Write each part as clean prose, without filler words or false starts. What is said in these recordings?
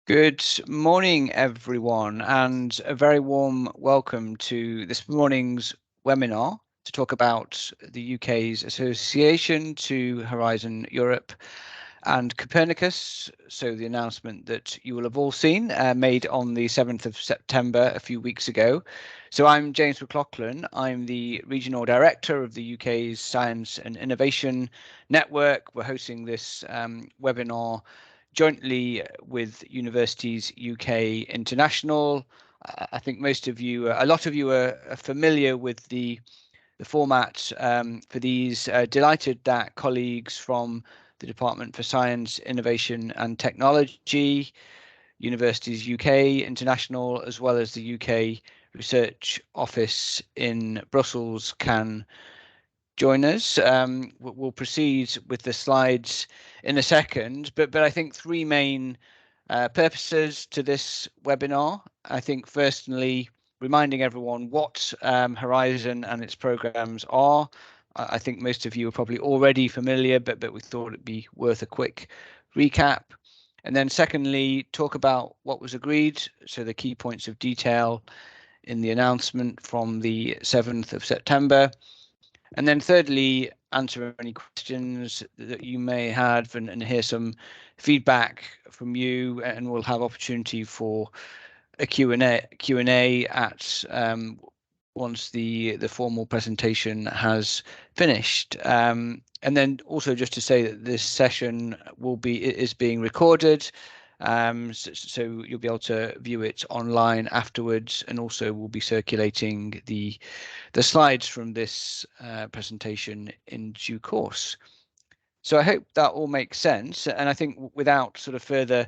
Good morning, everyone, and a very warm welcome to this morning's webinar to talk about the UK's association to Horizon Europe and Copernicus. So the announcement that you will have all seen made on the 7th of September a few weeks ago. So I'm James McLaughlin. I'm the Regional Director of the UK's Science and Innovation Network. We're hosting this webinar jointly with Universities UK International. I think most of you, a lot of you are familiar with the format for these. Delighted that colleagues from the Department for Science, Innovation and Technology, Universities UK International, as well as the UK Research Office in Brussels can join us. We'll proceed with the slides in a second, but I think three main purposes to this webinar. I think firstly, reminding everyone what Horizon and its programs are. I think most of you are probably already familiar, but we thought it'd be worth a quick recap. And then secondly, talk about what was agreed, so the key points of detail in the announcement from the 7th of September. And then thirdly, answer any questions that you may have and hear some feedback from you, and we'll have opportunity for a Q&A at once the formal presentation has finished. And then also just to say that this session is being recorded, so you'll be able to view it online afterwards, and also we'll be circulating the slides from this presentation in due course. So I hope that all makes sense, and I think without sort of further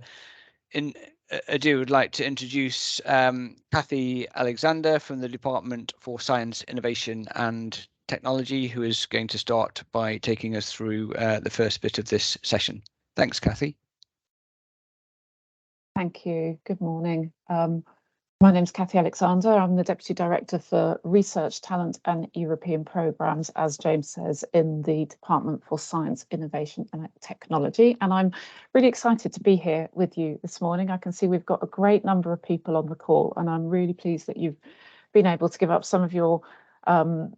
ado, I'd like to introduce Kathy Alexander from the Department for Science, Innovation and Technology, who is going to start by taking us through the first bit of this session. Thanks, Kathy. Thank you. Good morning. My name is Kathy Alexander. I'm the Deputy Director for Research, Talent and European Programmes, as James says, in the Department for Science, Innovation and Technology. And I'm really excited to be here with you this morning. I can see we've got a great number of people on the call, and I'm really pleased that you've been able to give up some of your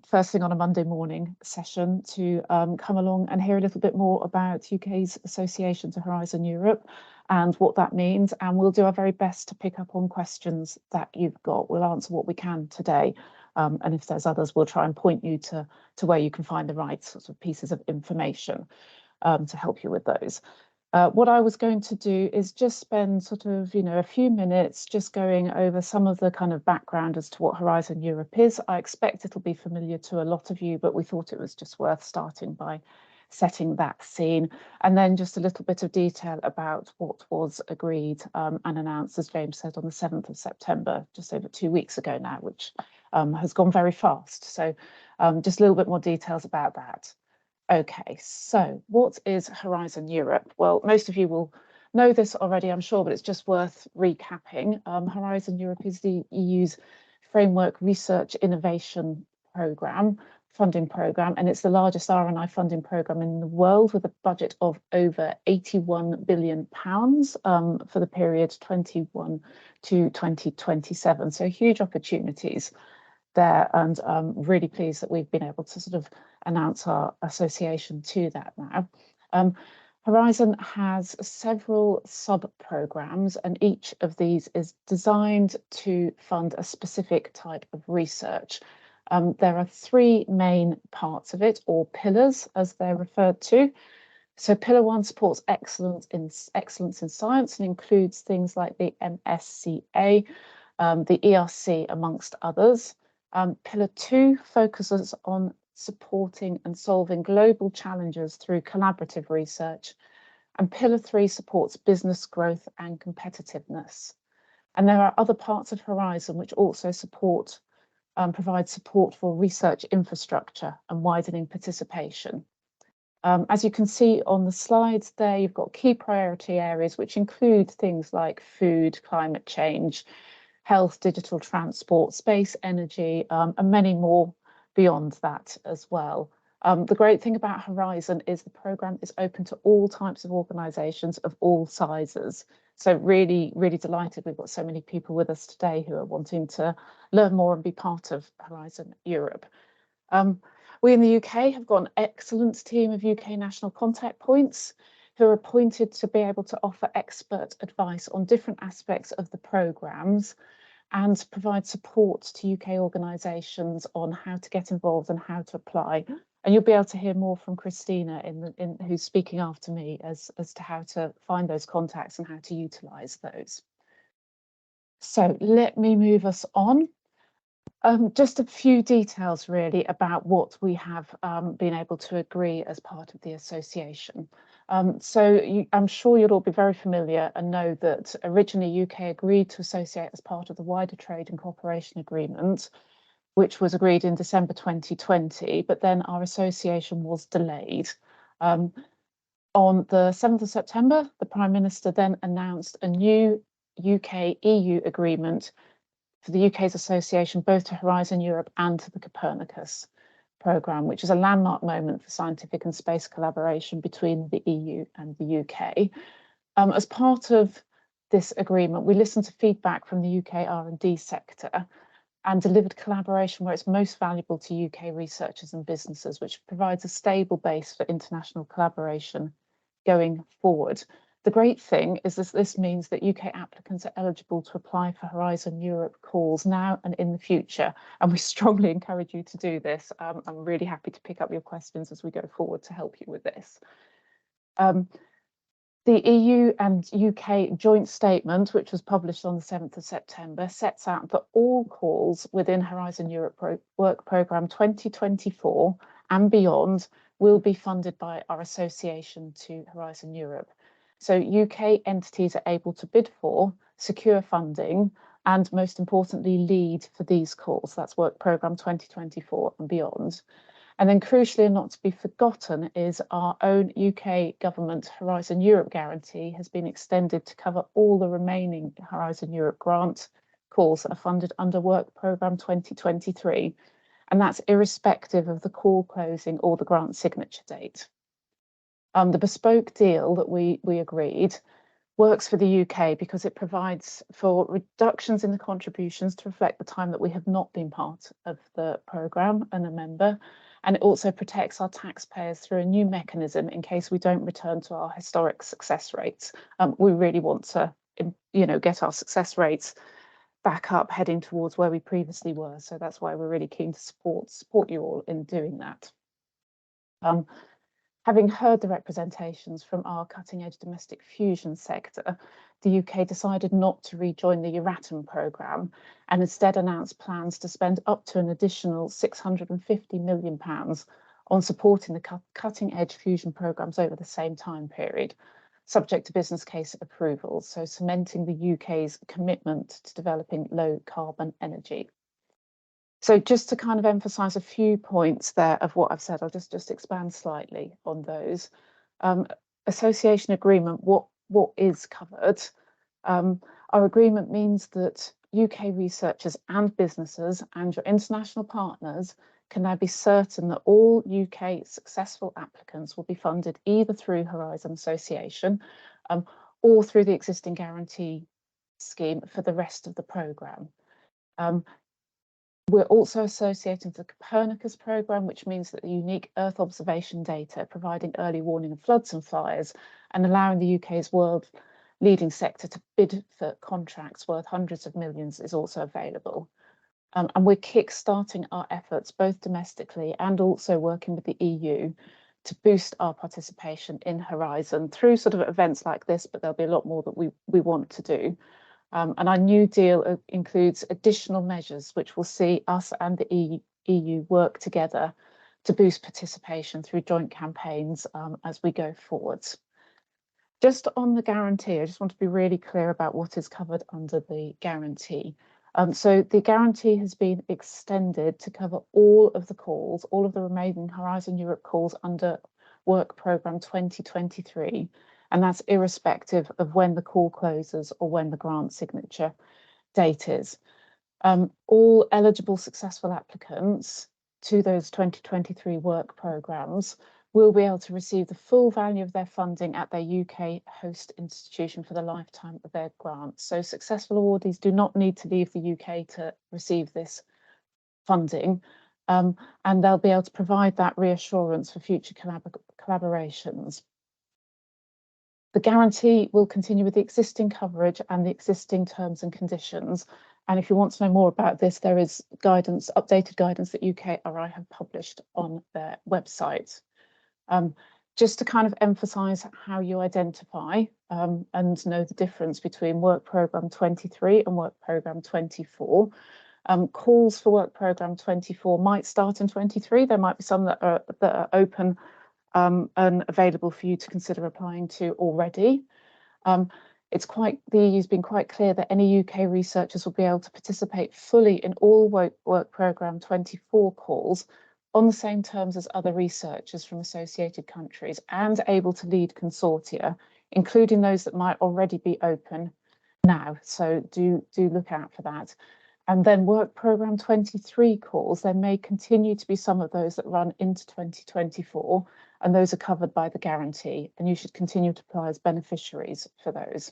first thing on a Monday morning session to come along and hear a little bit more about UK's association to Horizon Europe and what that means, and we'll do our very best to pick up on questions that you've got. We'll answer what we can today, and if there's others, we'll try and point you to where you can find the right sorts of pieces of information to help you with those. What I was going to do is just spend sort of, a few minutes just going over some of the kind of background as to what Horizon Europe is. I expect it'll be familiar to a lot of you, but we thought it was just worth starting by setting that scene, and then just a little bit of detail about what was agreed and announced, as James said, on the 7th of September, just over 2 weeks ago now, which has gone very fast. So just a little bit more details about that. Okay, so what is Horizon Europe? Well, most of you will know this already, I'm sure, but it's just worth recapping. Horizon Europe is the EU's framework research innovation funding programme, and it's the largest R&I funding programme in the world, with a budget of over £81 billion for the period 21 to 2027. So huge opportunities there, and I'm really pleased that we've been able to sort of announce our association to that now. Horizon has several sub-programmes, and each of these is designed to fund a specific type of research. There are three main parts of it, or pillars as they're referred to. So pillar one supports excellence in science and includes things like the MSCA, the ERC, amongst others. Pillar two focuses on supporting and solving global challenges through collaborative research. And pillar three supports business growth and competitiveness. And there are other parts of Horizon which also provide support for research infrastructure and widening participation. As you can see on the slides there, you've got key priority areas which include things like food, climate change, health, digital transport, space, energy, and many more beyond that as well. The great thing about Horizon is the programme is open to all types of organisations of all sizes. So really, really delighted we've got so many people with us today who are wanting to learn more and be part of Horizon Europe. We in the UK have got an excellent team of UK national contact points who are appointed to be able to offer expert advice on different aspects of the programmes and provide support to UK organisations on how to get involved and how to apply. And you'll be able to hear more from Christina who's speaking after me as to how to find those contacts and how to utilise those. So let me move us on. Just a few details really about what we have been able to agree as part of the association. I'm sure you'll all be very familiar and know that originally UK agreed to associate as part of the wider trade and cooperation agreement, which was agreed in December 2020, but then our association was delayed. On the 7th of September, the Prime Minister then announced a new UK-EU agreement for the UK's association both to Horizon Europe and to the Copernicus programme, which is a landmark moment for scientific and space collaboration between the EU and the UK. As part of this agreement, we listened to feedback from the UK R&D sector and delivered collaboration where it's most valuable to UK researchers and businesses, which provides a stable base for international collaboration going forward. The great thing is this means that UK applicants are eligible to apply for Horizon Europe calls now and in the future, and we strongly encourage you to do this. I'm really happy to pick up your questions as we go forward to help you with this. The EU and UK joint statement, which was published on the 7th of September, sets out that all calls within Horizon Europe Work Programme 2024 and beyond will be funded by our association to Horizon Europe. So UK entities are able to bid for, secure funding, and most importantly, lead for these calls. That's Work Programme 2024 and beyond. And then crucially and not to be forgotten is our own UK government Horizon Europe guarantee has been extended to cover all the remaining Horizon Europe grant calls that are funded under Work Programme 2023. And that's irrespective of the call closing or the grant signature date. The bespoke deal that we agreed works for the UK because it provides for reductions in the contributions to reflect the time that we have not been part of the programme and a member. And it also protects our taxpayers through a new mechanism in case we don't return to our historic success rates. We really want to, get our success rates back up, heading towards where we previously were. So that's why we're really keen to support you all in doing that. Having heard the representations from our cutting-edge domestic fusion sector, the UK decided not to rejoin the Euratom programme and instead announced plans to spend up to an additional £650 million on supporting the cutting-edge fusion programmes over the same time period, subject to business case approval, so cementing the UK's commitment to developing low carbon energy. So just to kind of emphasise a few points there of what I've said, I'll just expand slightly on those. Association agreement, what is covered? Our agreement means that UK researchers and businesses and your international partners can now be certain that all UK successful applicants will be funded either through Horizon Association or through the existing guarantee scheme for the rest of the programme. We're also associated to the Copernicus programme, which means that the unique Earth observation data providing early warning of floods and fires and allowing the UK's world leading sector to bid for contracts worth hundreds of millions is also available. And we're kick-starting our efforts both domestically and also working with the EU to boost our participation in Horizon through sort of events like this, but there'll be a lot more that we want to do. And our new deal includes additional measures which will see us and the EU work together to boost participation through joint campaigns as we go forwards. Just on the guarantee, I just want to be really clear about what is covered under the guarantee. So the guarantee has been extended to cover all of the calls, all of the remaining Horizon Europe calls under Work Programme 2023, and that's irrespective of when the call closes or when the grant signature date is. All eligible successful applicants to those 2023 work programmes will be able to receive the full value of their funding at their UK host institution for the lifetime of their grant. So successful awardees do not need to leave the UK to receive this funding, and they'll be able to provide that reassurance for future collaborations. The guarantee will continue with the existing coverage and the existing terms and conditions. And if you want to know more about this, there is guidance, updated guidance that UKRI have published on their website. Just to kind of emphasise how you identify and know the difference between Work Programme 23 and Work Programme 24. Calls for Work Programme 24 might start in 23. There might be some that are open and available for you to consider applying to already. The EU's been quite clear that any UK researchers will be able to participate fully in all Work Programme 24 calls on the same terms as other researchers from associated countries and able to lead consortia, including those that might already be open now. So do look out for that. And then Work Programme 23 calls, there may continue to be some of those that run into 2024, and those are covered by the guarantee, and you should continue to apply as beneficiaries for those.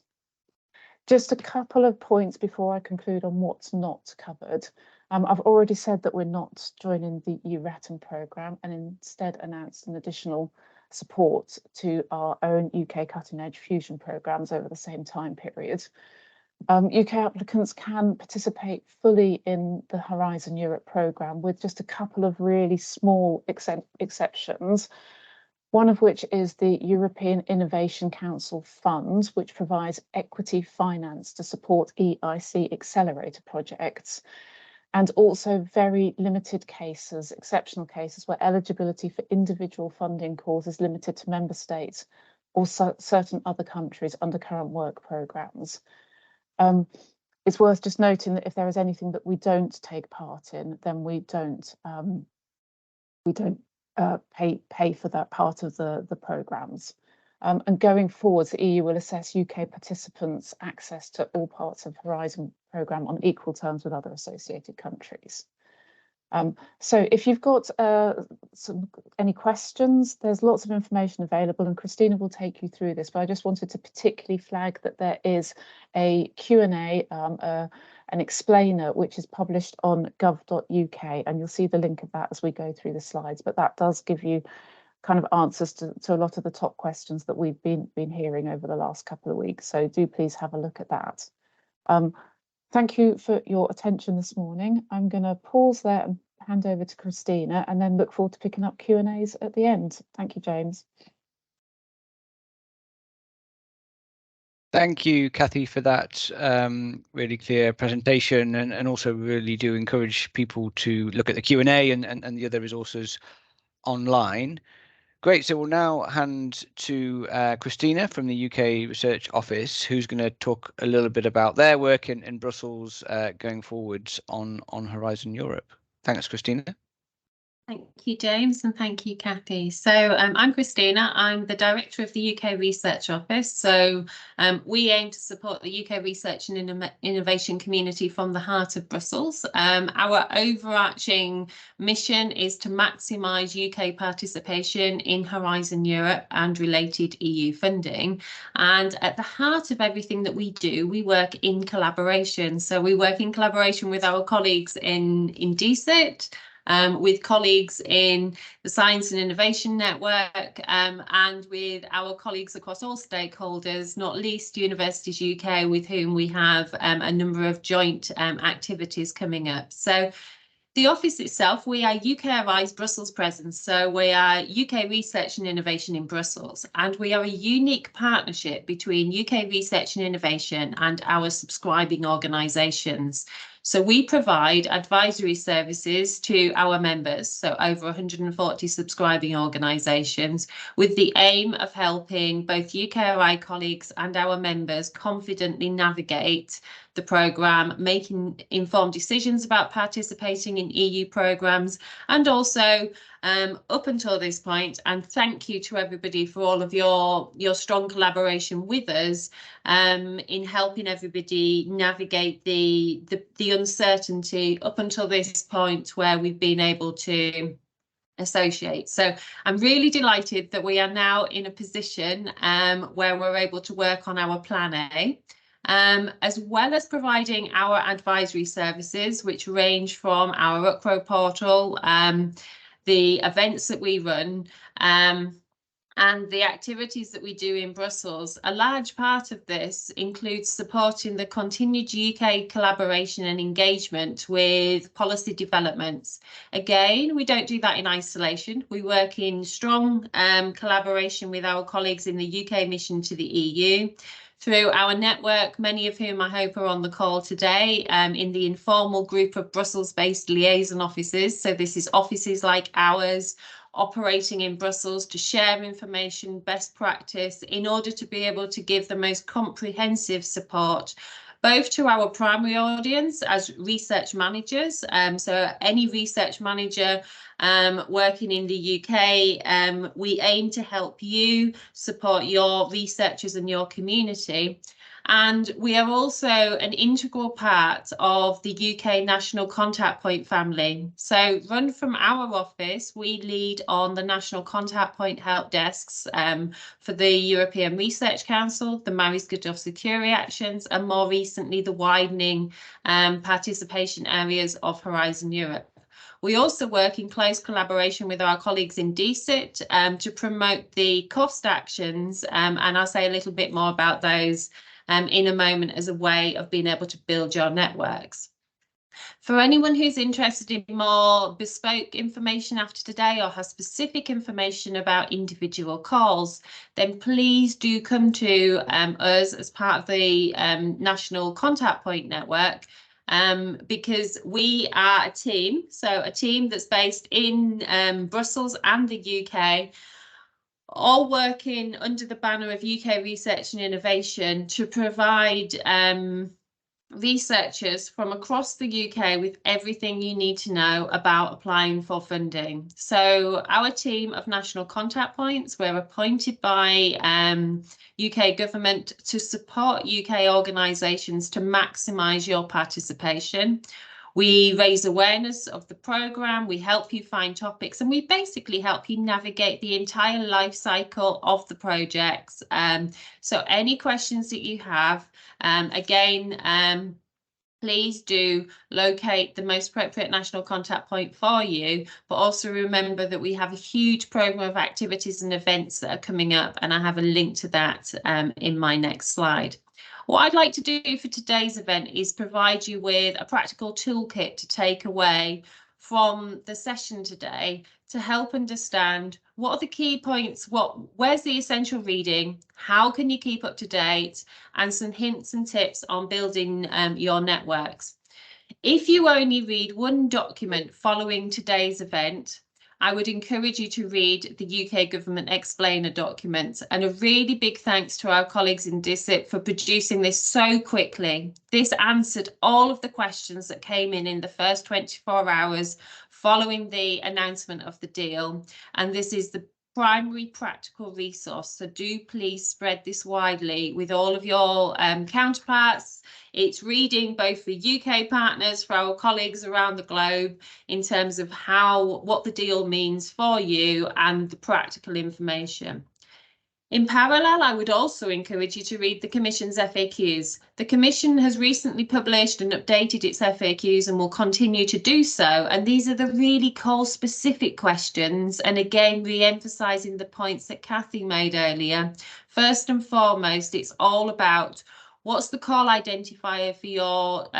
Just a couple of points before I conclude on what's not covered. I've already said that we're not joining the EURATOM programme and instead announced an additional support to our own UK cutting edge fusion programmes over the same time period. UK applicants can participate fully in the Horizon Europe programme with just a couple of really small exceptions. One of which is the European Innovation Council Fund, which provides equity finance to support EIC accelerator projects, and also very limited cases, exceptional cases, where eligibility for individual funding calls is limited to member states or certain other countries under current work programmes. It's worth just noting that if there is anything that we don't take part in, then we don't pay for that part of the programmes. And going forwards, the EU will assess UK participants' access to all parts of Horizon programme on equal terms with other associated countries. So if you've got any questions, there's lots of information available and Christina will take you through this, but I just wanted to particularly flag that there is a Q&A, an explainer, which is published on gov.uk, and you'll see the link of that as we go through the slides, but that does give you kind of answers to a lot of the top questions that we've been hearing over the last couple of weeks. So do please have a look at that. Thank you for your attention this morning. I'm going to pause there and hand over to Christina and then look forward to picking up Q&As at the end. Thank you, James. Thank you, Kathy, for that really clear presentation, and also really do encourage people to look at the Q&A and the other resources online. Great, so we'll now hand to Christina from the UK Research Office, who's going to talk a little bit about their work in Brussels going forwards on Horizon Europe. Thanks, Christina. Thank you, James, and thank you, Kathy. So I'm Christina. I'm the Director of the UK Research Office. So we aim to support the UK research and innovation community from the heart of Brussels. Our overarching mission is to maximise UK participation in Horizon Europe and related EU funding. And at the heart of everything that we do, we work in collaboration. So we work in collaboration with our colleagues in DCIT, with colleagues in the Science and Innovation Network, and with our colleagues across all stakeholders, not least Universities UK, with whom we have a number of joint activities coming up. So the office itself, we are UKRI's Brussels presence, so we are UK Research and Innovation in Brussels, and we are a unique partnership between UK Research and Innovation and our subscribing organisations. So we provide advisory services to our members, so over 140 subscribing organisations, with the aim of helping both UKRI colleagues and our members confidently navigate the programme, making informed decisions about participating in EU programmes, and also up until this point, and thank you to everybody for all of your strong collaboration with us in helping everybody navigate the uncertainty up until this point, where we've been able to associates. So I'm really delighted that we are now in a position where we're able to work on our Plan A, as well as providing our advisory services, which range from our UCRO portal, the events that we run, and the activities that we do in Brussels. A large part of this includes supporting the continued UK collaboration and engagement with policy developments. Again, we don't do that in isolation. We work in strong collaboration with our colleagues in the UK mission to the EU, through our network, many of whom I hope are on the call today, in the informal group of Brussels-based liaison offices. So this is offices like ours, operating in Brussels to share information, best practice, in order to be able to give the most comprehensive support, both to our primary audience as research managers. So any research manager working in the UK, we aim to help you support your researchers and your community. And we are also an integral part of the UK National Contact Point family. So run from our office, we lead on the National Contact Point help desks for the European Research Council, the Marie-Skłodowska Curie Actions, and more recently, the widening participation areas of Horizon Europe. We also work in close collaboration with our colleagues in DCIT to promote the cost actions, and I'll say a little bit more about those in a moment as a way of being able to build your networks. For anyone who's interested in more bespoke information after today or has specific information about individual calls, then please do come to us as part of the National Contact Point Network, because we are a team, so a team that's based in Brussels and the UK, all working under the banner of UK Research and Innovation to provide researchers from across the UK with everything you need to know about applying for funding. So our team of national contact points, we're appointed by UK government to support UK organisations to maximise your participation. We raise awareness of the programme, we help you find topics, and we basically help you navigate the entire life cycle of the projects. So any questions that you have, again, please do locate the most appropriate national contact point for you, but also remember that we have a huge programme of activities and events that are coming up, and I have a link to that in my next slide. What I'd like to do for today's event is provide you with a practical toolkit to take away from the session today to help understand what are the key points, where's the essential reading, how can you keep up to date, and some hints and tips on building your networks. If you only read one document following today's event, I would encourage you to read the UK Government Explainer document, and a really big thanks to our colleagues in DCIT for producing this so quickly. This answered all of the questions that came in the first 24 hours following the announcement of the deal, and this is the primary practical resource, so do please spread this widely with all of your counterparts. It's reading both for UK partners, for our colleagues around the globe, in terms of what the deal means for you and the practical information. In parallel, I would also encourage you to read the Commission's FAQs. The Commission has recently published and updated its FAQs and will continue to do so. And these are the really call-specific questions. And again, re-emphasising the points that Kathy made earlier. First and foremost, it's all about what's the call identifier for your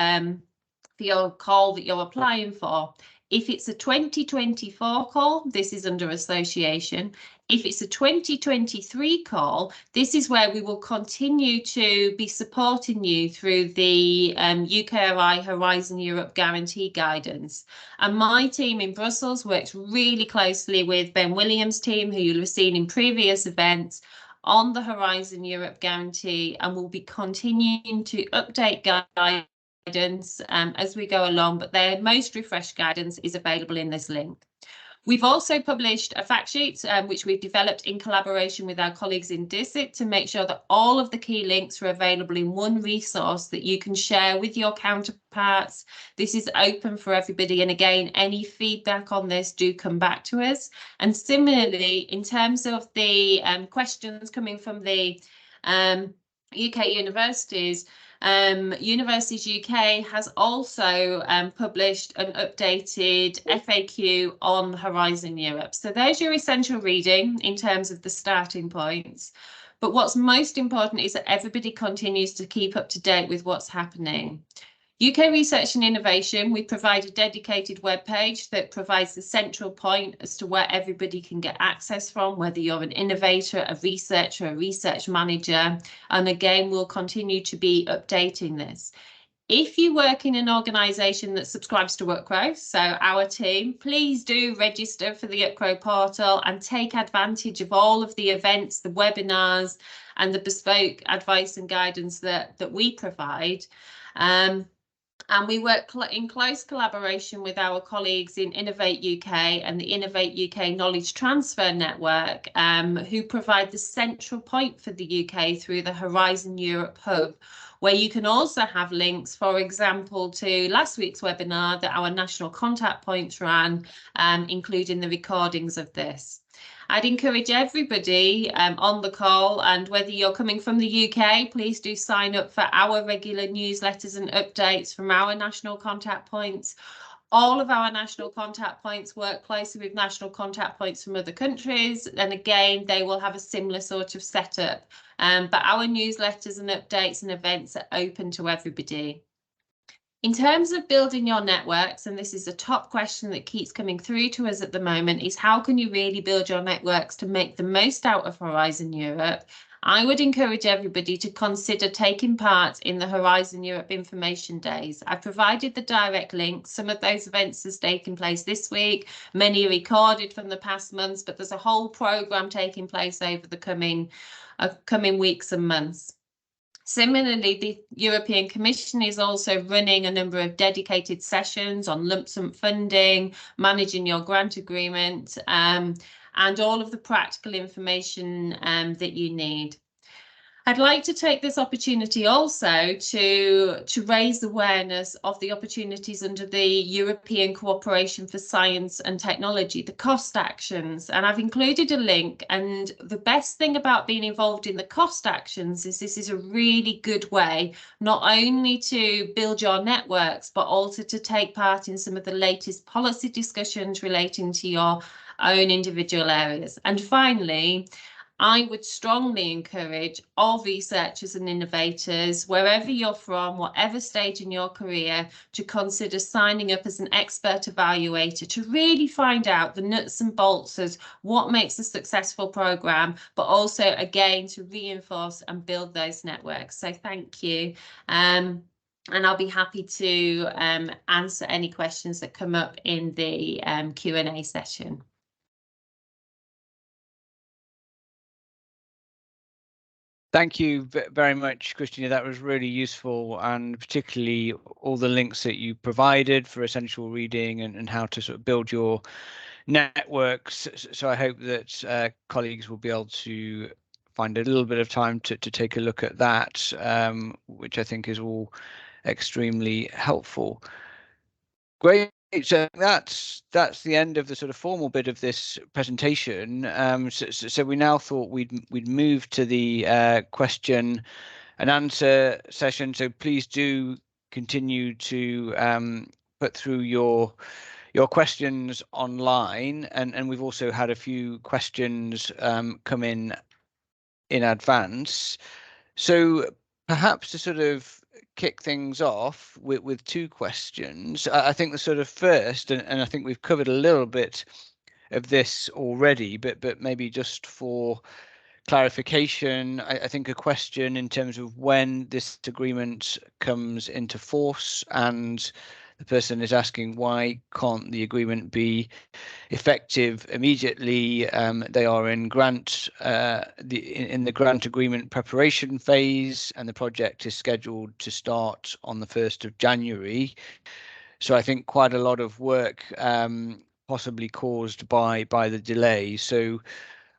call that you're applying for. If it's a 2024 call, this is under association. If it's a 2023 call, this is where we will continue to be supporting you through the UKRI Horizon Europe Guarantee Guidance. And my team in Brussels works really closely with Ben Williams' team, who you'll have seen in previous events, on the Horizon Europe Guarantee, and we'll be continuing to update guidance as we go along, but their most refreshed guidance is available in this link. We've also published a fact sheet, which we've developed in collaboration with our colleagues in DISIT to make sure that all of the key links are available in one resource that you can share with your counterparts. This is open for everybody. And again, any feedback on this, do come back to us. And similarly, in terms of the questions coming from the UK universities, Universities UK has also published an updated FAQ on Horizon Europe. So there's your essential reading in terms of the starting points. But what's most important is that everybody continues to keep up to date with what's happening. UK Research and Innovation, we provide a dedicated webpage that provides the central point as to where everybody can get access from, whether you're an innovator, a researcher, a research manager. And again, we'll continue to be updating this. If you work in an organisation that subscribes to UPCRO, so our team, please do register for the UPCRO portal and take advantage of all of the events, the webinars and the bespoke advice and guidance that we provide. And we work in close collaboration with our colleagues in Innovate UK and the Innovate UK Knowledge Transfer Network, who provide the central point for the UK through the Horizon Europe Hub, where you can also have links, for example, to last week's webinar that our national contact points ran, including the recordings of this. I'd encourage everybody on the call, and whether you're coming from the UK, please do sign up for our regular newsletters and updates from our national contact points. All of our national contact points work closely with national contact points from other countries, and again, they will have a similar sort of setup. But our newsletters and updates and events are open to everybody. In terms of building your networks, and this is a top question that keeps coming through to us at the moment, is how can you really build your networks to make the most out of Horizon Europe? I would encourage everybody to consider taking part in the Horizon Europe Information Days. I've provided the direct links. Some of those events have taken place this week, many are recorded from the past months, but there's a whole programme taking place over the coming weeks and months. Similarly, the European Commission is also running a number of dedicated sessions on lump sum funding, managing your grant agreement, and all of the practical information that you need. I'd like to take this opportunity also to raise awareness of the opportunities under the European Cooperation for Science and Technology, the COST actions, and I've included a link. And the best thing about being involved in the COST actions is this is a really good way not only to build your networks, but also to take part in some of the latest policy discussions relating to your own individual areas. And finally, I would strongly encourage all researchers and innovators, wherever you're from, whatever stage in your career, to consider signing up as an expert evaluator to really find out the nuts and bolts of what makes a successful programme, but also, again, to reinforce and build those networks. So thank you. And I'll be happy to answer any questions that come up in the Q&A session. Thank you very much, Christina. That was really useful, and particularly all the links that you provided for essential reading and how to sort of build your networks. So I hope that colleagues will be able to find a little bit of time to take a look at that, which I think is all extremely helpful. Great. So that's the end of the sort of formal bit of this presentation. So we now thought we'd move to the question and answer session. So please do continue to put through your questions online, and we've also had a few questions come in advance. So perhaps to sort of kick things off with two questions. I think the sort of first, and I think we've covered a little bit of this already, but maybe just for clarification, I think a question in terms of when this agreement comes into force, and the person is asking why can't the agreement be effective immediately. They are in the grant agreement preparation phase, and the project is scheduled to start on the 1st of January. So I think quite a lot of work possibly caused by the delay. So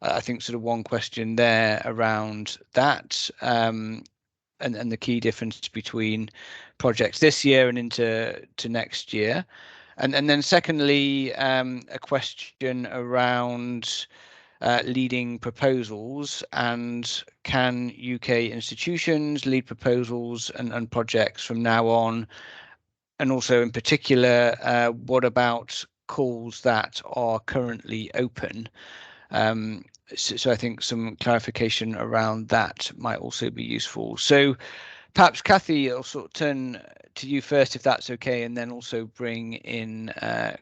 I think sort of one question there around that, and the key difference between projects this year and into next year. And then secondly, a question around leading proposals, and can UK institutions lead proposals and projects from now on? And also in particular, what about calls that are currently open? So I think some clarification around that might also be useful. So perhaps Kathy, I'll sort of turn to you first, if that's okay, and then also bring in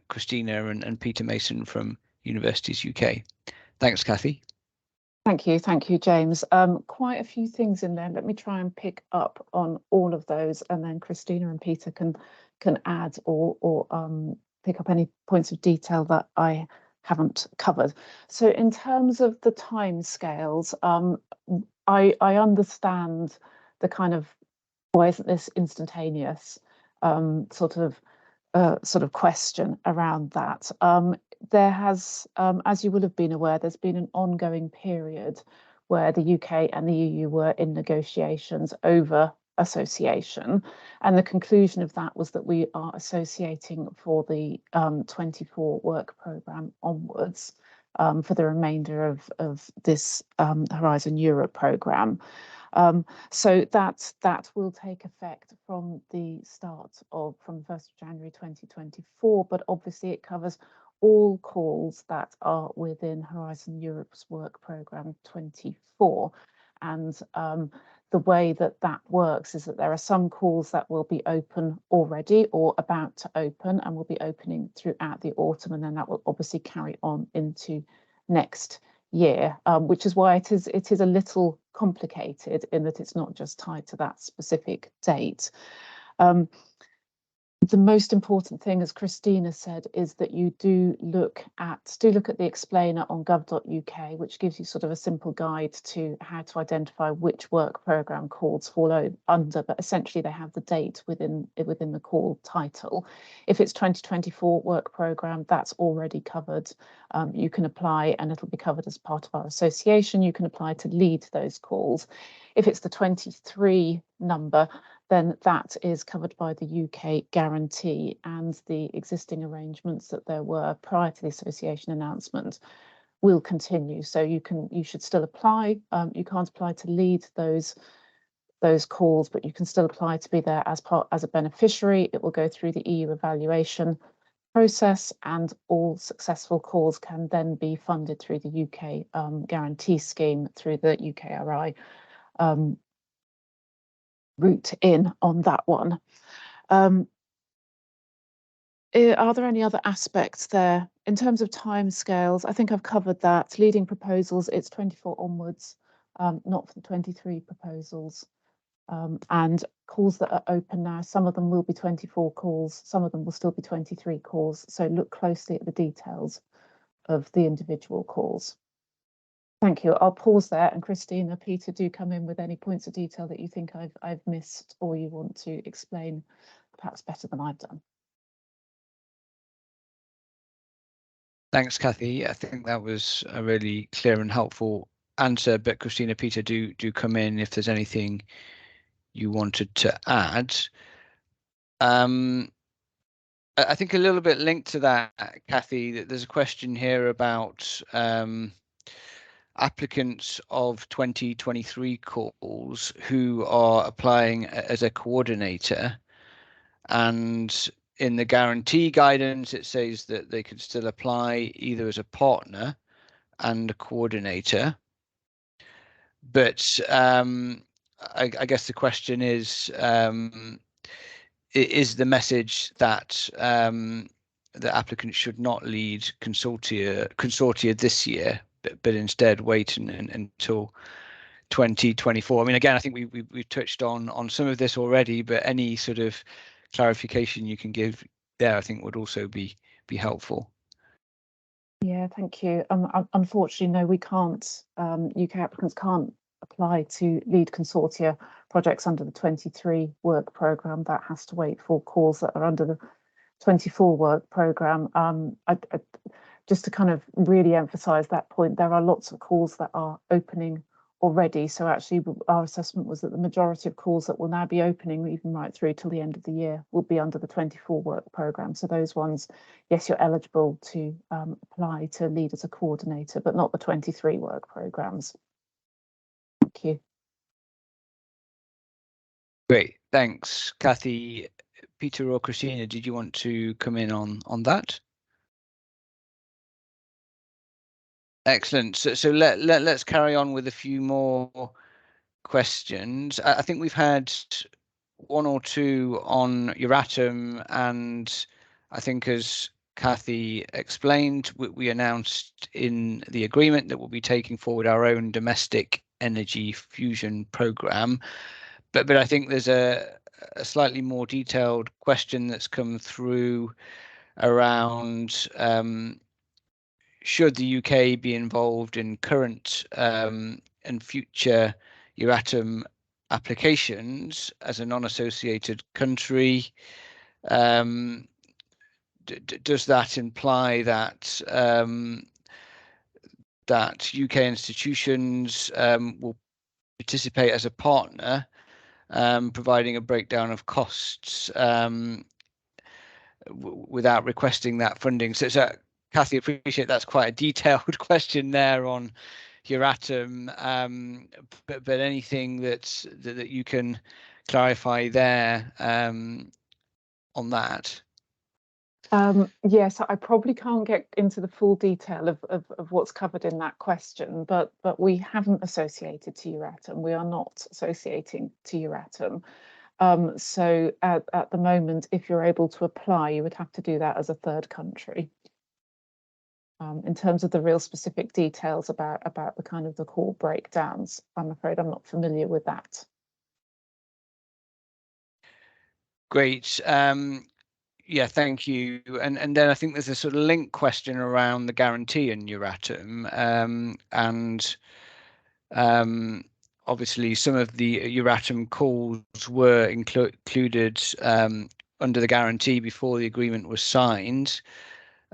Christina and Peter Mason from Universities UK. Thanks, Kathy. Thank you, James. Quite a few things in there. Let me try and pick up on all of those, and then Christina and Peter can add or pick up any points of detail that I haven't covered. So in terms of the timescales, I understand the kind of why isn't this instantaneous sort of question around that. There has, as you will have been aware, there's been an ongoing period where the UK and the EU were in negotiations over association, and the conclusion of that was that we are associating for the 24 work programme onwards for the remainder of this Horizon Europe programme. So that will take effect from the start of from 1st of January 2024, but obviously it covers all calls that are within Horizon Europe's work programme 24. And the way that that works is that there are some calls that will be open already or about to open and will be opening throughout the autumn, and then that will obviously carry on into next year, which is why it is a little complicated in that it's not just tied to that specific date. The most important thing, as Christina said, is that you do look at the explainer on gov.uk, which gives you sort of a simple guide to how to identify which work programme calls fall under, but essentially they have the date within the call title. If it's 2024 work programme, that's already covered. You can apply and it'll be covered as part of our association. You can apply to lead those calls. If it's the 23 number, then that is covered by the UK guarantee, and the existing arrangements that there were prior to the association announcement will continue. So you should still apply. You can't apply to lead those calls, but you can still apply to be there as a beneficiary. It will go through the EU evaluation process, and all successful calls can then be funded through the UK guarantee scheme through the UKRI route in on that one. Are there any other aspects there in terms of timescales? I think I've covered that. Leading proposals, it's 24 onwards, not for the 23 proposals. And calls that are open now, some of them will be 24 calls, some of them will still be 23 calls. So look closely at the details of the individual calls. Thank you. I'll pause there, and Christina, Peter, do come in with any points of detail that you think I've missed or you want to explain perhaps better than I've done. Thanks, Kathy. I think that was a really clear and helpful answer, but Christina, Peter, do come in if there's anything you wanted to add. I think a little bit linked to that, Kathy, that there's a question here about applicants of 2023 calls who are applying as a coordinator, and in the guarantee guidance it says that they could still apply either as a partner and a coordinator, but I guess the question is the message that the applicant should not lead consortia this year, but instead wait until 2024. I mean, again, I think we've touched on some of this already, but any sort of clarification you can give there, I think, would also be helpful. Yeah, thank you. Unfortunately, no, we can't. UK applicants can't apply to lead consortia projects under the 23 work programme. That has to wait for calls that are under 24 work programme, just to kind of really emphasise that point, there are lots of calls that are opening already. So actually our assessment was that the majority of calls that will now be opening, even right through till the end of the year, will be under the 24 work programme. So those ones, yes, you're eligible to apply to lead as a coordinator, but not the 23 work programmes. Thank you. Great, thanks, Kathy. Peter or Christina, did you want to come in on that? Excellent. So let's carry on with a few more questions. I think we've had one or two on Euratom, and I think, as Kathy explained, we announced in the agreement that we'll be taking forward our own domestic energy fusion program. But I think there's a slightly more detailed question that's come through around should the UK be involved in current and future Euratom applications as a non-associated country? Does that imply that that UK institutions will participate as a partner, providing a breakdown of costs without requesting that funding? So Kathy, appreciate that's quite a detailed question there on Euratom, but anything that you can clarify there on that? Yes, I probably can't get into the full detail of what's covered in that question, but we haven't associated to Euratom. We are not associating to Euratom. So at the moment, if you're able to apply, you would have to do that as a third country. In terms of the real specific details about the kind of the core breakdowns, I'm afraid I'm not familiar with that. Great. Yeah, thank you. And then I think there's a sort of link question around the guarantee in Euratom, and obviously some of the Euratom calls were included under the guarantee before the agreement was signed.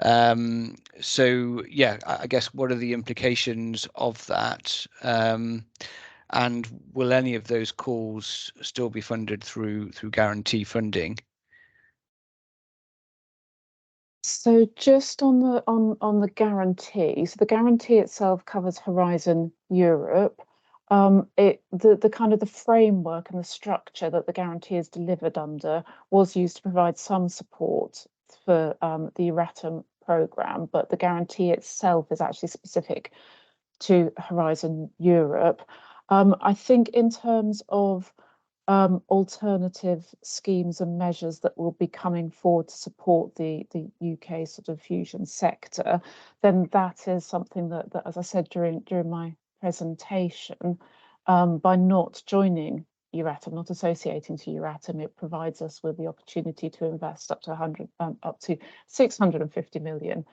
So yeah, I guess what are the implications of that? And will any of those calls still be funded through guarantee funding? So just on the guarantee, so the guarantee itself covers Horizon Europe. The kind of the framework and the structure that the guarantee is delivered under was used to provide some support for the Euratom programme, but the guarantee itself is actually specific to Horizon Europe. I think in terms of alternative schemes and measures that will be coming forward to support the UK sort of fusion sector, then that is something that as I said during my presentation, by not joining Euratom, not associating to Euratom, it provides us with the opportunity to invest up to 650 million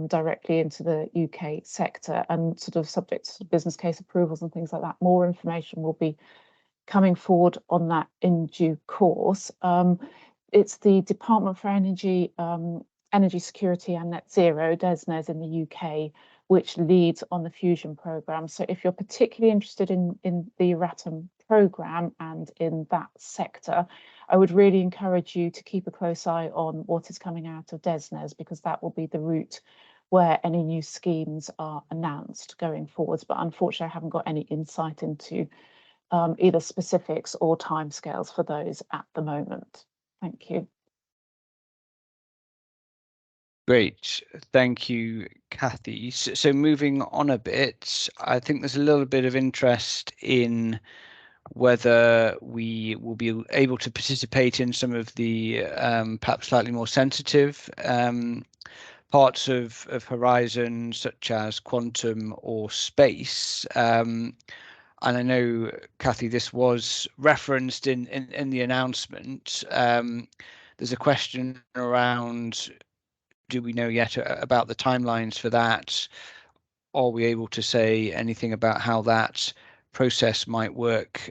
directly into the UK sector, and sort of subject to business case approvals and things like that. More information will be coming forward on that in due course. It's the Department for Energy, Energy Security and Net Zero, DESNZ in the UK, which leads on the fusion programme. So if you're particularly interested in the Euratom programme and in that sector, I would really encourage you to keep a close eye on what is coming out of DESNZ, because that will be the route where any new schemes are announced going forwards. But unfortunately, I haven't got any insight into either specifics or timescales for those at the moment. Thank you. Great, thank you, Kathy. So moving on a bit, I think there's a little bit of interest in whether we will be able to participate in some of the perhaps slightly more sensitive parts of Horizon, such as quantum or space. And I know, Kathy, this was referenced in the announcement. There's a question around, do we know yet about the timelines for that? Are we able to say anything about how that process might work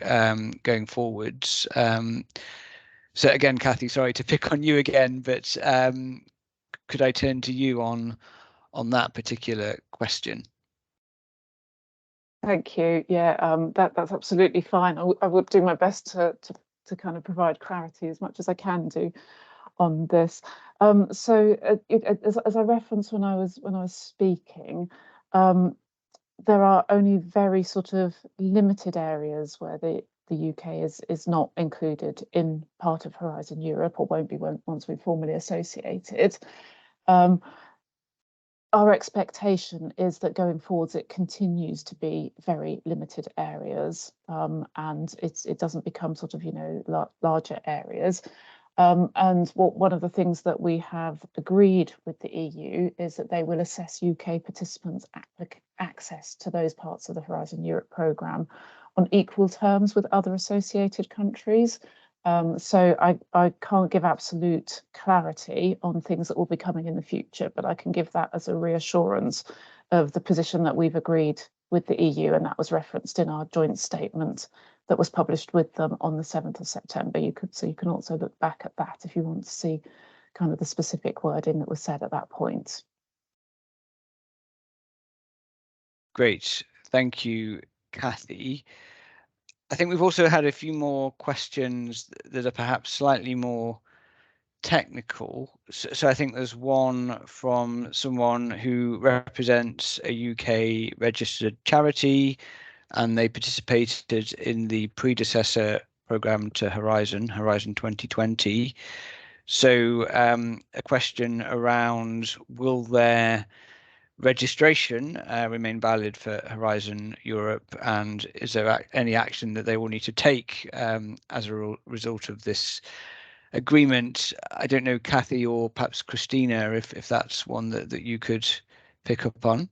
going forwards? So again, Kathy, sorry to pick on you again, but could I turn to you on that particular question? Thank you. Yeah, that's absolutely fine. I would do my best to kind of provide clarity as much as I can do on this. So as I referenced when I was speaking, there are only very sort of limited areas where the UK is not included in part of Horizon Europe, or won't be once we're formally associated. Our expectation is that going forwards, it continues to be very limited areas, and it doesn't become sort of, larger areas. And one of the things that we have agreed with the EU is that they will assess UK participants' access to those parts of the Horizon Europe programme on equal terms with other associated countries. So I can't give absolute clarity on things that will be coming in the future, but I can give that as a reassurance of the position that we've agreed with the EU, and that was referenced in our joint statement that was published with them on the 7th of September. You can also look back at that if you want to see kind of the specific wording that was said at that point. Great, thank you, Kathy. I think we've also had a few more questions that are perhaps slightly more technical. So I think there's one from someone who represents a UK registered charity, and they participated in the predecessor program to Horizon 2020. So a question around, will their registration remain valid for Horizon Europe, and is there any action that they will need to take as a result of this agreement? I don't know, Kathy or perhaps Christina, if that's one that you could pick up on.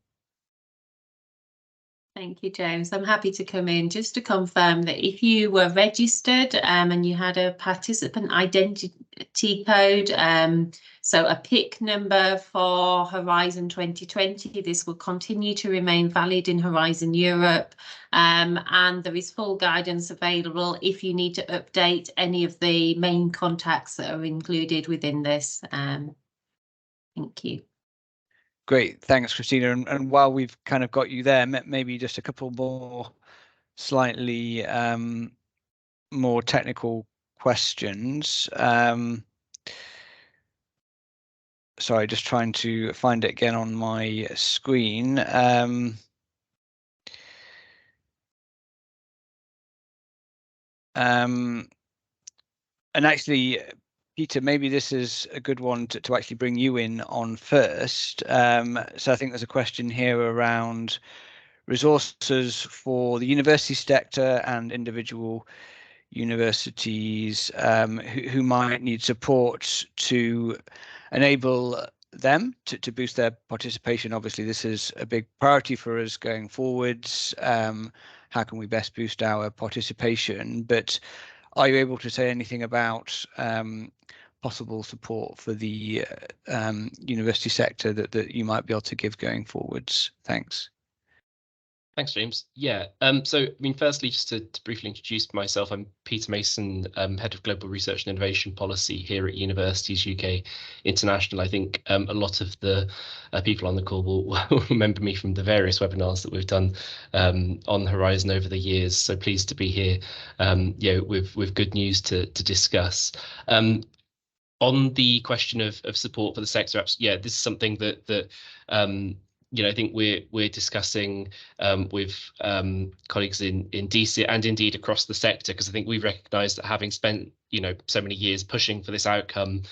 Thank you, James. I'm happy to come in just to confirm that if you were registered and you had a participant identity code, so a PIC number for Horizon 2020, this will continue to remain valid in Horizon Europe, and there is full guidance available if you need to update any of the main contacts that are included within this. Thank you. Great, thanks, Christina. And while we've kind of got you there, maybe just a couple more slightly more technical questions. Sorry, just trying to find it again on my screen. And actually, Peter, maybe this is a good one to actually bring you in on first. So I think there's a question here around resources for the university sector and individual universities who might need support to enable them to boost their participation. Obviously, this is a big priority for us going forwards. How can we best boost our participation? But are you able to say anything about possible support for the university sector that you might be able to give going forwards? Thanks. Thanks, James. Yeah, so I mean, firstly, just to briefly introduce myself, I'm Peter Mason, Head of Global Research and Innovation Policy here at Universities UK International. I think a lot of the people on the call will remember me from the various webinars that we've done on Horizon over the years. So pleased to be here, with good news to discuss. On the question of support for the sector, yeah, this is something that I think we're discussing with colleagues in DCIT and indeed across the sector, because I think we recognise that having spent so many years pushing for this outcome,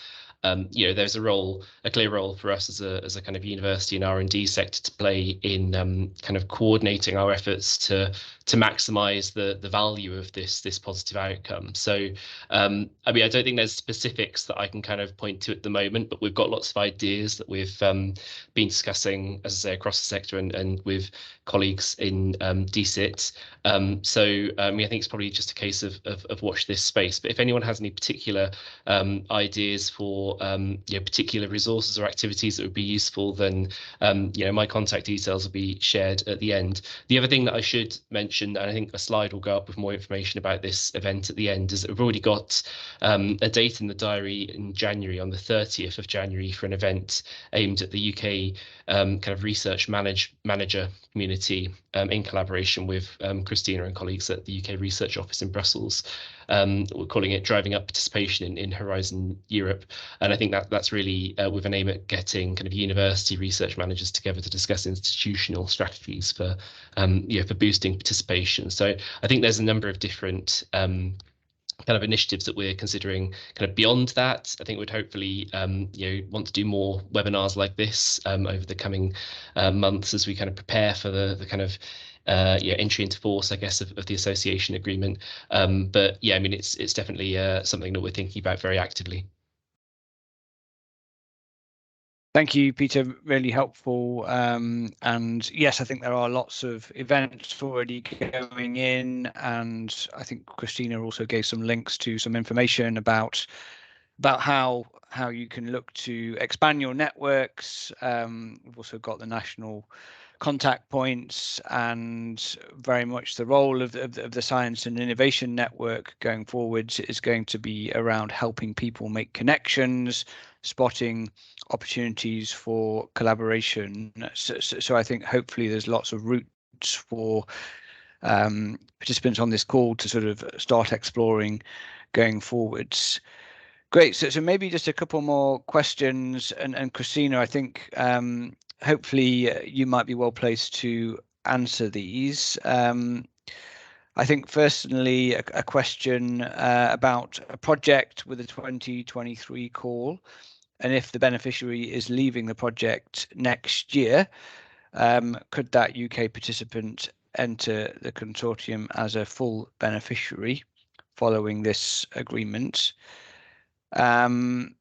there's a clear role for us as a kind of university and R&D sector to play in kind of coordinating our efforts to maximise the value of this positive outcome. So I mean, I don't think there's specifics that I can kind of point to at the moment, but we've got lots of ideas that we've been discussing, as I say, across the sector and with colleagues in DCIT. So I mean, I think it's probably just a case of watch this space. But if anyone has any particular ideas for for particular resources or activities that would be useful, then my contact details will be shared at the end. The other thing that I should mention, and I think a slide will go up with more information about this event at the end, is that we've already got a date in the diary in January, on the 30th of January, for an event aimed at the UK kind of research manager community, in collaboration with Christina and colleagues at the UK Research Office in Brussels. We're calling it Driving Up Participation in Horizon Europe, and I think that's really with an aim at getting kind of university research managers together to discuss institutional strategies for for boosting participation. So I think there's a number of different kind of initiatives that we're considering kind of beyond that. I think we'd hopefully want to do more webinars like this over the coming months as we kind of prepare for the kind of entry into force, I guess, of the association agreement. But yeah, I mean, it's definitely something that we're thinking about very actively. Thank you, Peter. Really helpful. And yes, I think there are lots of events already going in, and I think Christina also gave some links to some information about how you can look to expand your networks. We've also got the national contact points, and very much the role of the Science and Innovation Network going forward is going to be around helping people make connections, spotting opportunities for collaboration. So I think hopefully there's lots of routes for participants on this call to sort of start exploring going forwards. Great. So maybe just a couple more questions, and Christina, I think hopefully you might be well placed to answer these. I think firstly a question about a project with a 2023 call, and if the beneficiary is leaving the project next year, could that UK participant enter the consortium as a full beneficiary following this agreement? So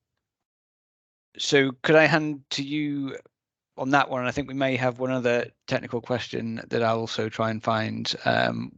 could I hand to you on that one? I think we may have one other technical question that I'll also try and find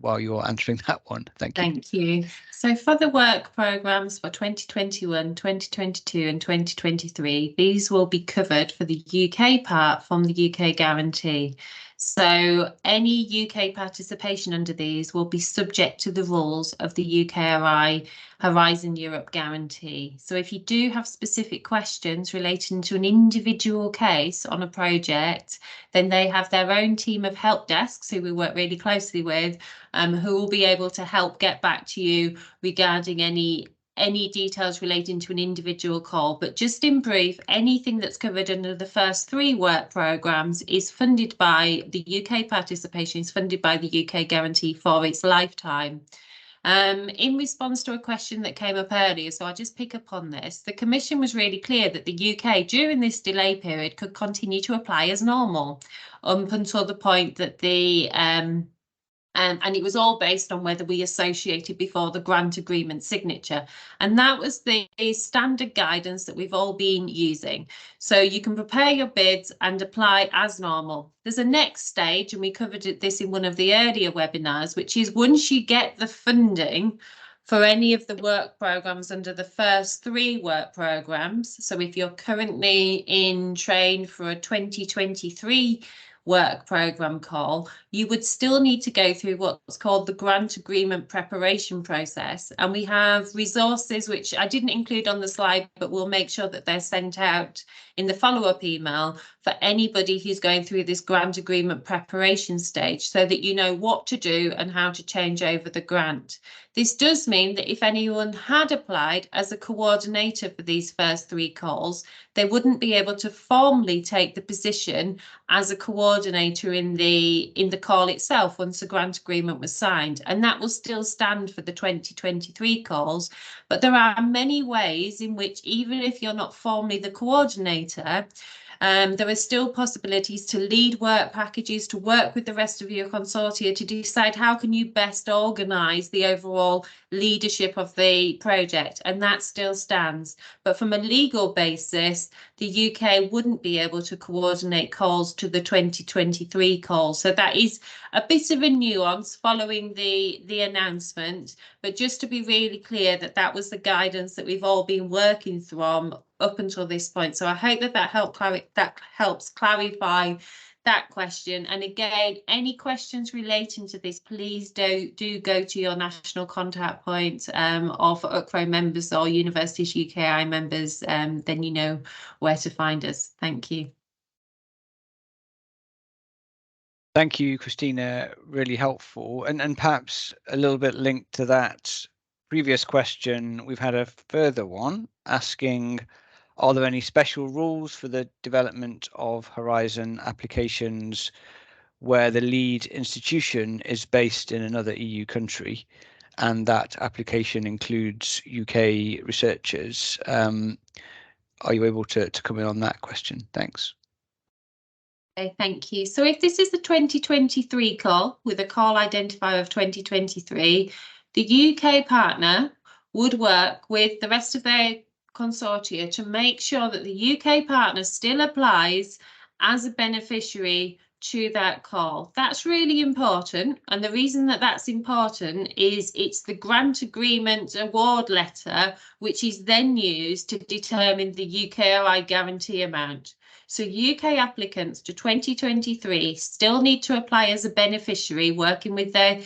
while you're answering that one. Thank you. Thank you. So for the work programmes for 2021, 2022 and 2023, these will be covered for the UK part from the UK guarantee. So any UK participation under these will be subject to the rules of the UKRI Horizon Europe guarantee. So if you do have specific questions relating to an individual case on a project, then they have their own team of help desks who we work really closely with, who will be able to help get back to you regarding any details relating to an individual call. But just in brief, anything that's covered under the first 3 work programmes is funded by the UK participation, is funded by the UK guarantee for its lifetime. In response to a question that came up earlier, so I'll just pick up on this, the Commission was really clear that the UK during this delay period could continue to apply as normal up until the point that the and it was all based on whether we associated before the grant agreement signature. And that was the standard guidance that we've all been using. So you can prepare your bids and apply as normal. There's a next stage, and we covered this in one of the earlier webinars, which is once you get the funding for any of the work programmes under the first 3 work programmes. So if you're currently in train for a 2023 work programme call, you would still need to go through what's called the grant agreement preparation process. And we have resources which I didn't include on the slide, but we'll make sure that they're sent out in the follow-up email for anybody who's going through this grant agreement preparation stage, so that you know what to do and how to change over the grant. This does mean that if anyone had applied as a coordinator for these first 3 calls, they wouldn't be able to formally take the position as a coordinator in the call itself once the grant agreement was signed, and that will still stand for the 2023 calls. But there are many ways in which, even if you're not formally the coordinator, there are still possibilities to lead work packages, to work with the rest of your consortia to decide how can you best organise the overall leadership of the project, and that still stands. But from a legal basis, the UK wouldn't be able to coordinate calls to the 2023 calls. So that is a bit of a nuance following the announcement, but just to be really clear that that was the guidance that we've all been working from up until this point. So I hope that helps clarify that question. And again, any questions relating to this, please do go to your national contact point, or for UCRO members or Universities UKI members, then you know where to find us. Thank you. Thank you, Christina, really helpful. And perhaps a little bit linked to that previous question, we've had a further one asking, are there any special rules for the development of Horizon applications where the lead institution is based in another EU country and that application includes UK researchers? Are you able to come in on that question? Thanks. Okay, thank you. So if this is the 2023 call with a call identifier of 2023, the UK partner would work with the rest of their consortia to make sure that the UK partner still applies as a beneficiary to that call. That's really important. And the reason that that's important is it's the grant agreement award letter, which is then used to determine the UKI guarantee amount. So UK applicants to 2023 still need to apply as a beneficiary working with their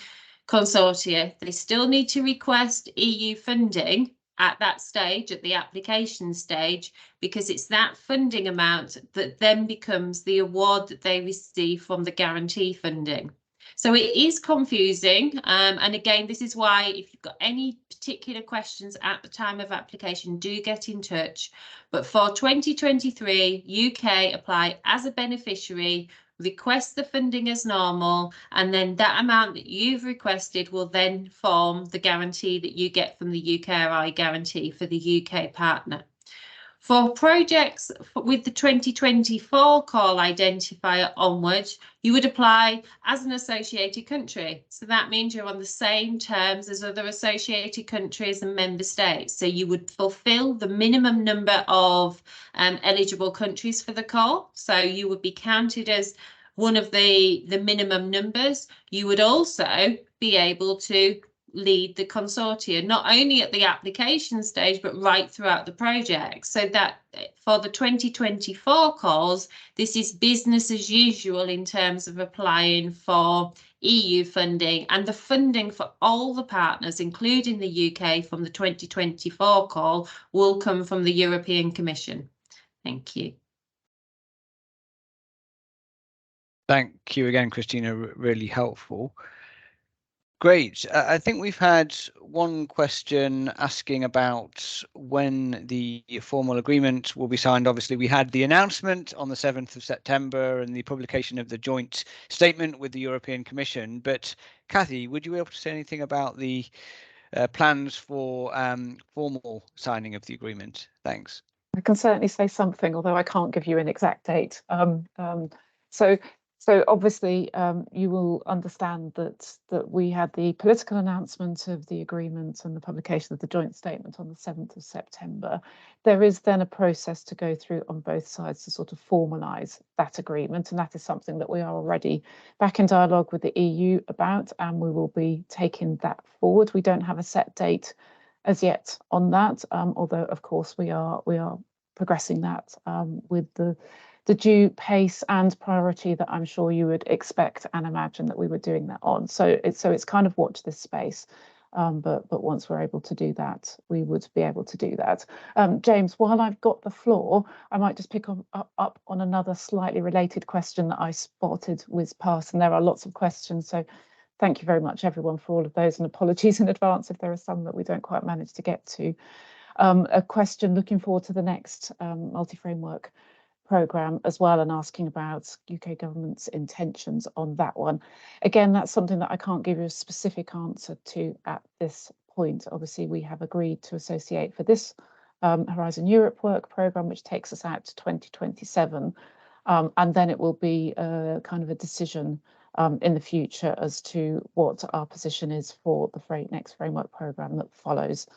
consortia. They still need to request EU funding at that stage, at the application stage, because it's that funding amount that then becomes the award that they receive from the guarantee funding. So it is confusing. And again, this is why if you've got any particular questions at the time of application, do get in touch. But for 2023, UK apply as a beneficiary, request the funding as normal, and then that amount that you've requested will then form the guarantee that you get from the UKI guarantee for the UK partner. For projects with the 2024 call identifier onwards, you would apply as an associated country. So that means you're on the same terms as other associated countries and member states. So you would fulfill the minimum number of eligible countries for the call. So you would be counted as one of the minimum numbers. You would also be able to lead the consortia, not only at the application stage, but right throughout the project. So that for the 2024 calls, this is business as usual in terms of applying for EU funding, and the funding for all the partners, including the UK, from the 2024 call will come from the European Commission. Thank you. Thank you again, Christina, really helpful. Great. I think we've had one question asking about when the formal agreement will be signed. Obviously, we had the announcement on the 7th of September and the publication of the joint statement with the European Commission. But Kathy, would you be able to say anything about the plans for formal signing of the agreement? Thanks. I can certainly say something, although I can't give you an exact date. So obviously, you will understand that we had the political announcement of the agreement and the publication of the joint statement on the 7th of September. There is then a process to go through on both sides to sort of formalise that agreement, and that is something that we are already back in dialogue with the EU about, and we will be taking that forward. We don't have a set date as yet on that, although of course we are progressing that with the due pace and priority that I'm sure you would expect and imagine that we were doing that on. So it's kind of watch this space, but once we're able to do that, we would be able to do that. James, while I've got the floor, I might just pick up on another slightly related question that I spotted whiz past, and there are lots of questions, so thank you very much everyone for all of those, and apologies in advance if there are some that we don't quite manage to get to. A question looking forward to the next multi-framework programme as well, and asking about UK government's intentions on that one. Again, that's something that I can't give you a specific answer to at this point. Obviously, we have agreed to associate for this Horizon Europe work programme, which takes us out to 2027, and then it will be kind of a decision in the future as to what our position is for the next framework programme that follows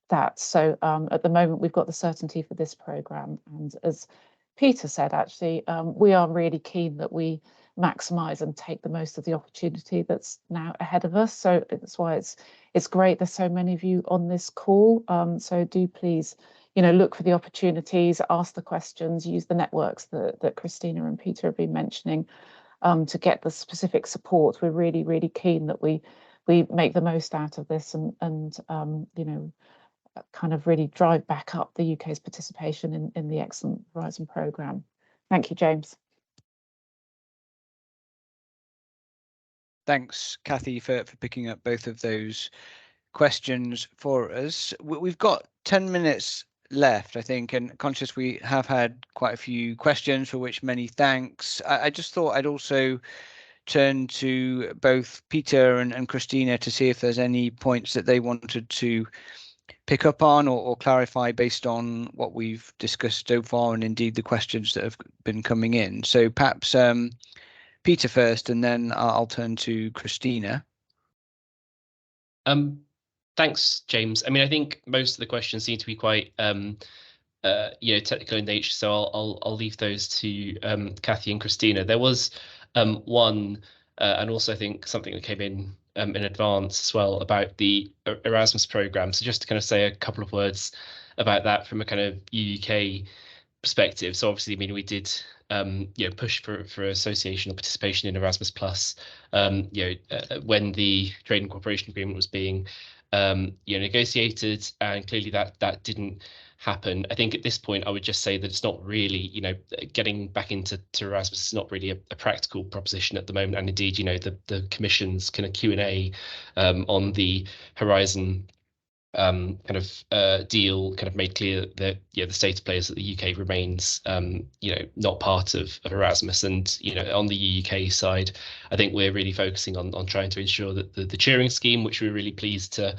that. So at the moment, we've got the certainty for this programme, and as Peter said, actually, we are really keen that we maximise and take the most of the opportunity that's now ahead of us. So that's why it's great there's so many of you on this call. So do please look for the opportunities, ask the questions, use the networks that Christina and Peter have been mentioning to get the specific support. We're really, really keen that we make the most out of this and kind of really drive back up the UK's participation in the Excellent Horizon programme. Thank you, James. Thanks, Kathy, for picking up both of those questions for us. We've got 10 minutes left, I think, and conscious we have had quite a few questions, for which many thanks. I just thought I'd also turn to both Peter and Christina to see if there's any points that they wanted to pick up on or clarify based on what we've discussed so far, and indeed the questions that have been coming in. So perhaps Peter first, and then I'll turn to Christina. Thanks, James. I mean, I think most of the questions seem to be quite technical in nature, so I'll leave those to Kathy and Christina. There was one, and also I think something that came in advance as well about the Erasmus programme. So just to kind of say a couple of words about that from a kind of UK perspective. So obviously, I mean, we did push for association or participation in Erasmus Plus when the trade and cooperation agreement was being negotiated, and clearly that didn't happen. I think at this point I would just say that it's not really, getting back into Erasmus is not really a practical proposition at the moment, and indeed, the Commission's kind of Q&A on the Horizon deal kind of made clear that the state of play is that the UK remains not part of Erasmus, and on the UK side, I think we're really focusing on trying to ensure that the Turing scheme, which we're really pleased to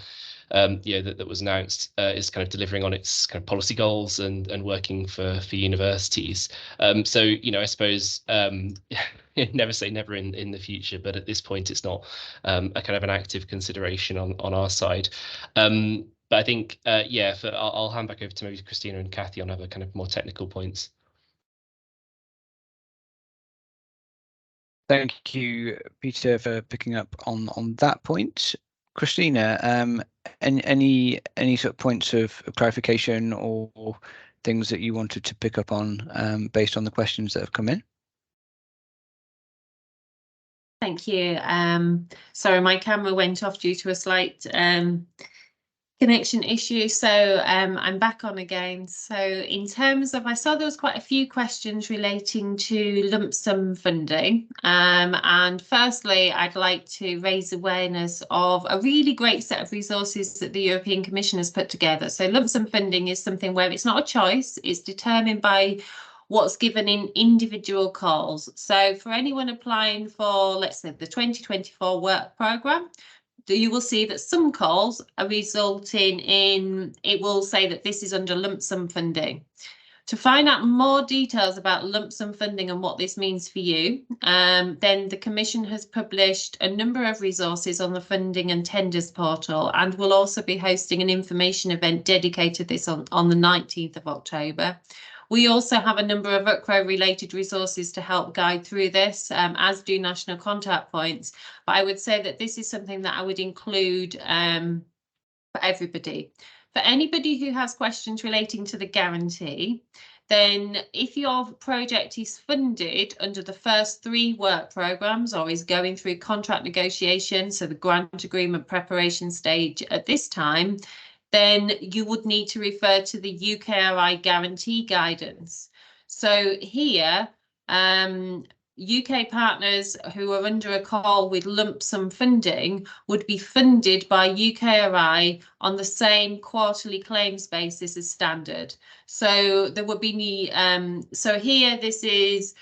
that was announced, is kind of delivering on its kind of policy goals and working for universities. So I suppose never say never in the future, but at this point it's not a kind of an active consideration on our side. But I think I'll hand back over to maybe Christina and Kathy on other kind of more technical points. Thank you, Peter, for picking up on that point. Christina, any sort of points of clarification or things that you wanted to pick up on based on the questions that have come in? Thank you. Sorry, my camera went off due to a slight connection issue, so I'm back on again. So in terms of, I saw there was quite a few questions relating to lump sum funding, and firstly I'd like to raise awareness of a really great set of resources that the European Commission has put together. So lump sum funding is something where it's not a choice, it's determined by what's given in individual calls. So for anyone applying for, let's say, the 2024 work programme, you will see that some calls are resulting in, it will say that this is under lump sum funding. To find out more details about lump sum funding and what this means for you, then the Commission has published a number of resources on the funding and tenders portal, and will also be hosting an information event dedicated to this on the 19th of October. We also have a number of UCRO related resources to help guide through this, as do national contact points. But I would say that this is something that I would include for everybody. For anybody who has questions relating to the guarantee, then if your project is funded under the first 3 work programmes or is going through contract negotiation, so the grant agreement preparation stage at this time, then you would need to refer to the UKRI guarantee guidance. So here, UK partners who are under a call with lump sum funding would be funded by UKRI on the same quarterly claims basis as standard. So there would be so here, this is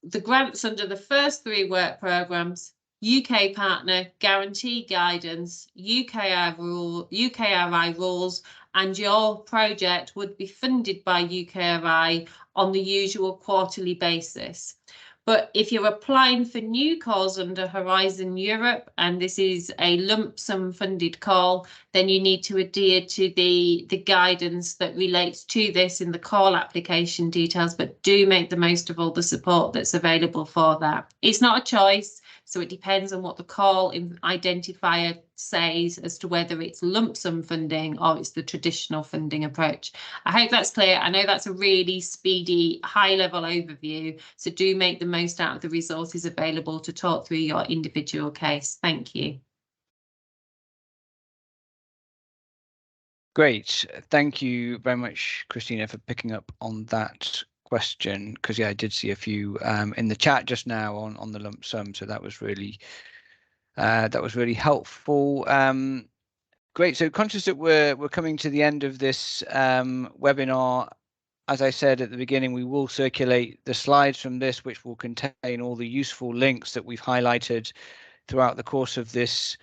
the grants under the first 3 work programmes, UK partner guarantee guidance, UKRI rules, and your project would be funded by UKRI on the usual quarterly basis. But if you're applying for new calls under Horizon Europe, and this is a lump sum funded call, then you need to adhere to the guidance that relates to this in the call application details, but do make the most of all the support that's available for that. It's not a choice. So it depends on what the call identifier says as to whether it's lump sum funding or it's the traditional funding approach. I hope that's clear. I know that's a really speedy, high-level overview, so do make the most out of the resources available to talk through your individual case. Thank you. Great. Thank you very much, Christina, for picking up on that question, because yeah, I did see a few in the chat just now on the lump sum, so that was really helpful. Great. So conscious that we're coming to the end of this webinar. As I said at the beginning, we will circulate the slides from this, which will contain all the useful links that we've highlighted throughout the course of this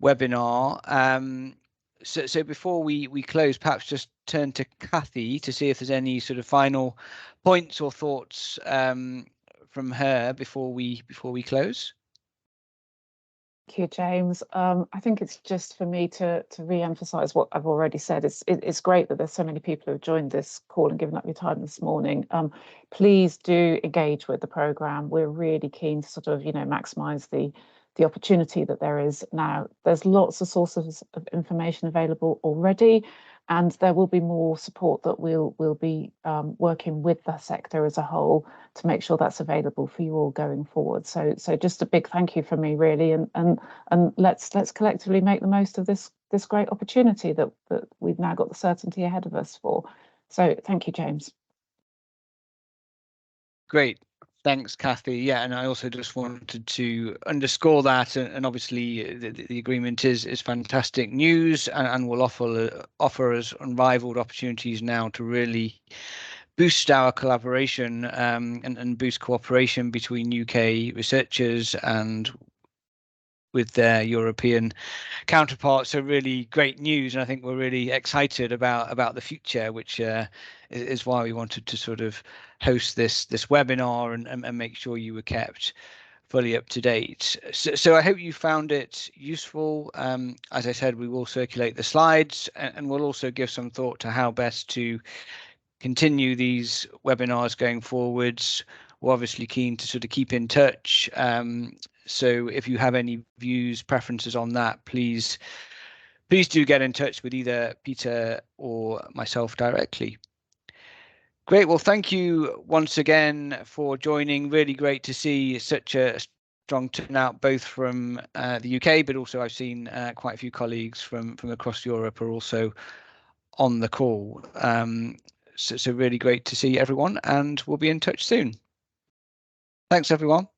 webinar. So before we close, perhaps just turn to Kathy to see if there's any sort of final points or thoughts from her before we close. Thank you, James. I think it's just for me to re-emphasise what I've already said. It's great that there's so many people who have joined this call and given up your time this morning. Please do engage with the programme. We're really keen to sort of, maximise the opportunity that there is now. There's lots of sources of information available already, and there will be more support that we'll be working with the sector as a whole to make sure that's available for you all going forward. So just a big thank you from me, really, and let's collectively make the most of this great opportunity that we've now got the certainty ahead of us for. So thank you, James. Great. Thanks, Kathy. Yeah, and I also just wanted to underscore that, and obviously the agreement is fantastic news, and will offer us unrivaled opportunities now to really boost our collaboration and boost cooperation between UK researchers and with their European counterparts. So really great news, and I think we're really excited about the future, which is why we wanted to sort of host this webinar and make sure you were kept fully up to date. So I hope you found it useful. As I said, we will circulate the slides, and we'll also give some thought to how best to continue these webinars going forwards. We're obviously keen to sort of keep in touch. So if you have any views, preferences on that, please do get in touch with either Peter or myself directly. Great. Well, thank you once again for joining. Really great to see such a strong turnout, both from the UK, but also I've seen quite a few colleagues from across Europe are also on the call. So really great to see everyone, and we'll be in touch soon. Thanks, everyone.